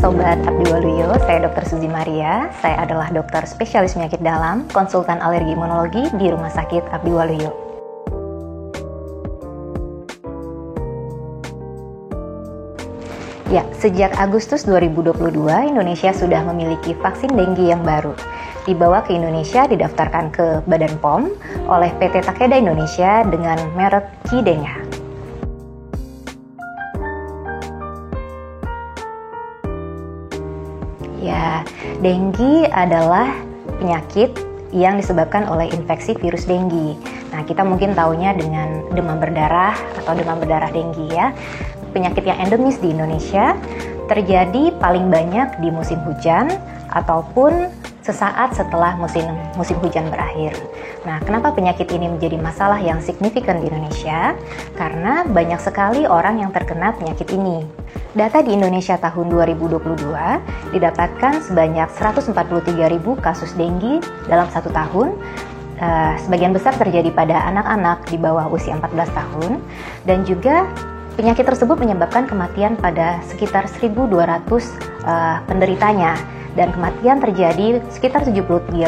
Sobat Abdi Waluyo, saya Dr. Suzy Maria. Saya adalah dokter spesialis penyakit dalam, konsultan alergi imunologi di Rumah Sakit Abdi Waluyo. Ya, sejak Agustus 2022, Indonesia sudah memiliki vaksin dengue yang baru. Dibawa ke Indonesia, didaftarkan ke Badan POM oleh PT Takeda Indonesia dengan merek Qdenga. Ya, dengue adalah penyakit yang disebabkan oleh infeksi virus dengue. Nah, kita mungkin taunya dengan demam berdarah atau demam berdarah dengue ya. Penyakit yang endemis di Indonesia, terjadi paling banyak di musim hujan ataupun sesaat setelah musim hujan berakhir. Nah, kenapa penyakit ini menjadi masalah yang signifikan di Indonesia? Karena banyak sekali orang yang terkena penyakit ini. Data di Indonesia tahun 2022 didapatkan sebanyak 143.000 kasus dengue dalam satu tahun. Sebagian besar terjadi pada anak-anak di bawah usia 14 tahun dan juga penyakit tersebut menyebabkan kematian pada sekitar 1.200 penderitanya. Dan kematian terjadi sekitar 73%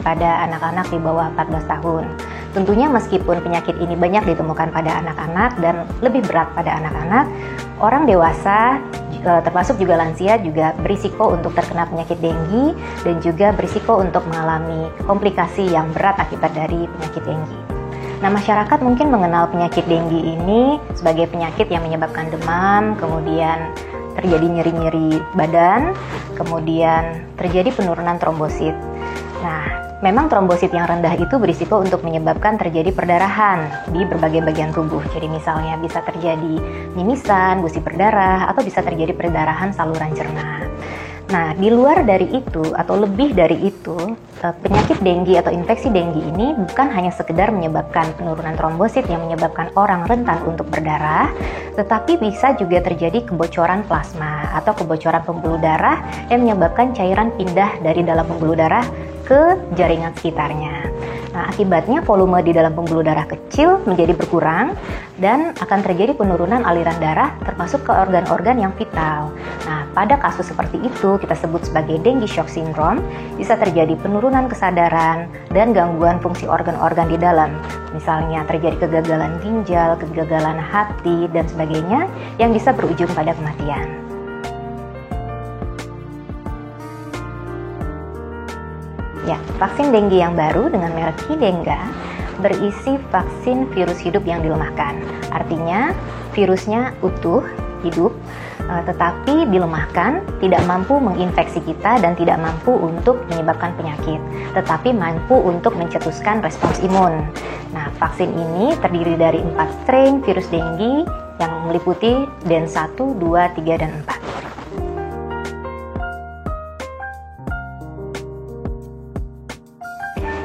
pada anak-anak di bawah 14 tahun. Tentunya meskipun penyakit ini banyak ditemukan pada anak-anak dan lebih berat pada anak-anak, orang dewasa termasuk juga lansia juga berisiko untuk terkena penyakit dengue dan juga berisiko untuk mengalami komplikasi yang berat akibat dari penyakit dengue. Nah, masyarakat mungkin mengenal penyakit dengue ini sebagai penyakit yang menyebabkan demam, kemudian terjadi nyeri-nyeri badan, kemudian terjadi penurunan trombosit. Nah, memang trombosit yang rendah itu berisiko untuk menyebabkan terjadi perdarahan di berbagai bagian tubuh. Jadi misalnya bisa terjadi mimisan, gusi berdarah, atau bisa terjadi perdarahan saluran cerna. Nah, di luar dari itu atau lebih dari itu, penyakit dengue atau infeksi dengue ini bukan hanya sekedar menyebabkan penurunan trombosit yang menyebabkan orang rentan untuk berdarah, tetapi bisa juga terjadi kebocoran plasma atau kebocoran pembuluh darah yang menyebabkan cairan pindah dari dalam pembuluh darah ke jaringan sekitarnya. Nah, akibatnya volume di dalam pembuluh darah kecil menjadi berkurang dan akan terjadi penurunan aliran darah termasuk ke organ-organ yang vital. Nah, pada kasus seperti itu kita sebut sebagai dengue shock syndrome, bisa terjadi penurunan kesadaran dan gangguan fungsi organ-organ di dalam. Misalnya terjadi kegagalan ginjal, kegagalan hati, dan sebagainya yang bisa berujung pada kematian. Ya, vaksin dengue yang baru dengan merek Qdenga berisi vaksin virus hidup yang dilemahkan. Artinya, virusnya utuh, hidup, tetapi dilemahkan, tidak mampu menginfeksi kita dan tidak mampu untuk menyebabkan penyakit, tetapi mampu untuk mencetuskan respons imun. Nah, vaksin ini terdiri dari 4 strain virus dengue yang meliputi DEN1, 2, 3, dan 4.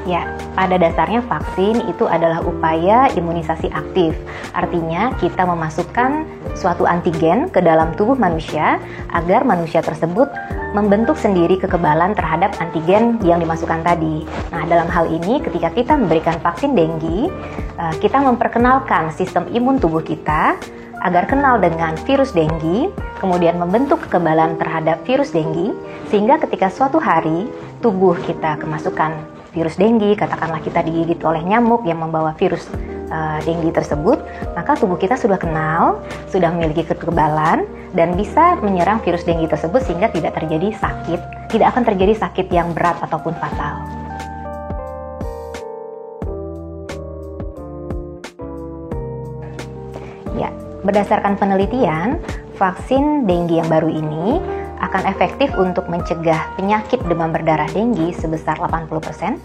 Ya, pada dasarnya vaksin itu adalah upaya imunisasi aktif. Artinya kita memasukkan suatu antigen ke dalam tubuh manusia agar manusia tersebut membentuk sendiri kekebalan terhadap antigen yang dimasukkan tadi. Nah, dalam hal ini ketika kita memberikan vaksin dengue, kita memperkenalkan sistem imun tubuh kita agar kenal dengan virus dengue, kemudian membentuk kekebalan terhadap virus dengue, sehingga ketika suatu hari tubuh kita kemasukan virus dengue, katakanlah kita digigit oleh nyamuk yang membawa virus dengue tersebut, maka tubuh kita sudah kenal, sudah memiliki kekebalan, dan bisa menyerang virus dengue tersebut sehingga tidak akan terjadi sakit yang berat ataupun fatal. Ya, berdasarkan penelitian, vaksin dengue yang baru ini akan efektif untuk mencegah penyakit demam berdarah dengue sebesar 80%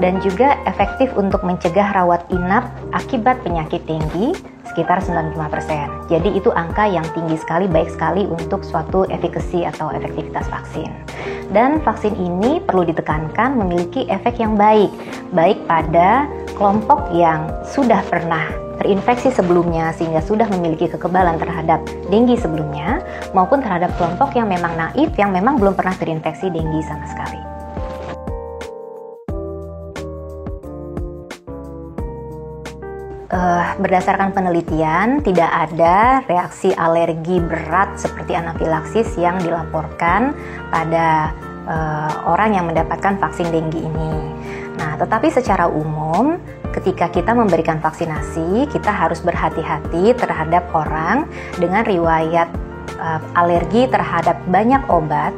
dan juga efektif untuk mencegah rawat inap akibat penyakit dengue sekitar 95%. Jadi itu angka yang tinggi sekali, baik sekali untuk suatu efikasi atau efektivitas vaksin. Dan vaksin ini perlu ditekankan memiliki efek yang baik pada kelompok yang sudah pernah terinfeksi sebelumnya sehingga sudah memiliki kekebalan terhadap dengue sebelumnya, maupun terhadap kelompok yang memang naif yang memang belum pernah terinfeksi dengue sama sekali. berdasarkan penelitian, tidak ada reaksi alergi berat seperti anafilaksis yang dilaporkan pada orang yang mendapatkan vaksin dengue ini. Nah, tetapi secara umum, ketika kita memberikan vaksinasi, kita harus berhati-hati terhadap orang dengan riwayat alergi terhadap banyak obat,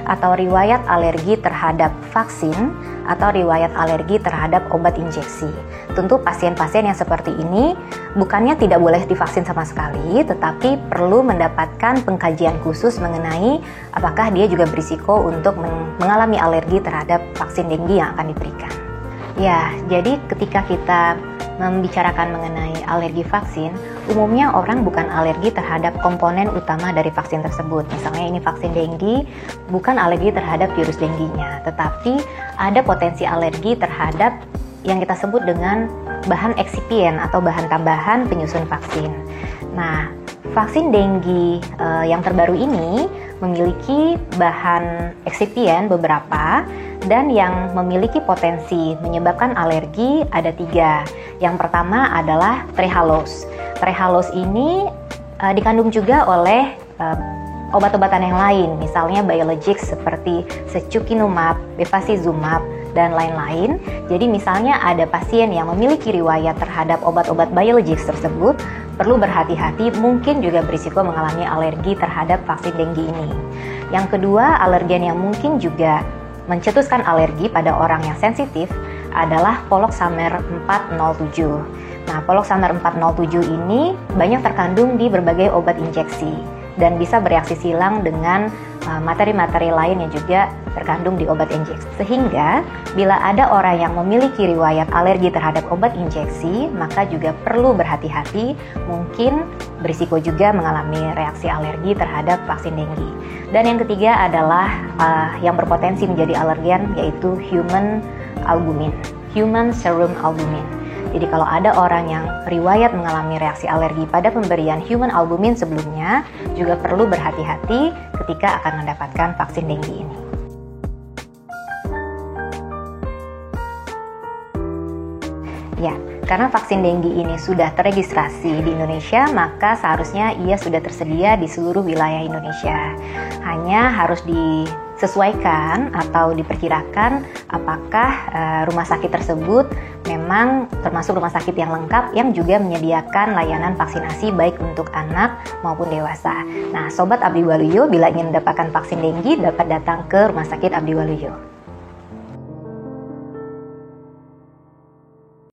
atau riwayat alergi terhadap vaksin, atau riwayat alergi terhadap obat injeksi. Tentu pasien-pasien yang seperti ini bukannya tidak boleh divaksin sama sekali, tetapi perlu mendapatkan pengkajian khusus mengenai apakah dia juga berisiko untuk mengalami alergi terhadap vaksin dengue yang akan diberikan. Ya, jadi ketika kita membicarakan mengenai alergi vaksin, umumnya orang bukan alergi terhadap komponen utama dari vaksin tersebut. Misalnya ini vaksin dengue, bukan alergi terhadap virus dengue-nya, tetapi ada potensi alergi terhadap yang kita sebut dengan bahan eksipien atau bahan tambahan penyusun vaksin. Nah, vaksin dengue yang terbaru ini memiliki bahan eksipien beberapa, dan yang memiliki potensi menyebabkan alergi ada 3. Yang pertama adalah trehalose. Trehalose ini dikandung juga oleh obat-obatan yang lain, misalnya biologics seperti secukinumab, bevacizumab, dan lain-lain. Jadi misalnya ada pasien yang memiliki riwayat terhadap obat-obat biologics tersebut, perlu berhati-hati, mungkin juga berisiko mengalami alergi terhadap vaksin dengue ini. Yang kedua, alergen yang mungkin juga mencetuskan alergi pada orang yang sensitif adalah Poloxamer 407. Nah, Poloxamer 407 ini banyak terkandung di berbagai obat injeksi dan bisa bereaksi silang dengan materi-materi lain yang juga terkandung di obat injeksi. Sehingga bila ada orang yang memiliki riwayat alergi terhadap obat injeksi, maka juga perlu berhati-hati, mungkin berisiko juga mengalami reaksi alergi terhadap vaksin dengue. Dan yang ketiga adalah yang berpotensi menjadi alergen, yaitu human albumin, human serum albumin. Jadi kalau ada orang yang riwayat mengalami reaksi alergi pada pemberian human albumin sebelumnya, juga perlu berhati-hati ketika akan mendapatkan vaksin dengue ini. Ya, karena vaksin dengue ini sudah terregistrasi di Indonesia, maka seharusnya ia sudah tersedia di seluruh wilayah Indonesia. Hanya harus disesuaikan atau diperkirakan apakah rumah sakit tersebut memang termasuk rumah sakit yang lengkap yang juga menyediakan layanan vaksinasi baik untuk anak maupun dewasa. Nah, Sobat Abdi Waluyo, bila ingin mendapatkan vaksin dengue dapat datang ke Rumah Sakit Abdi Waluyo.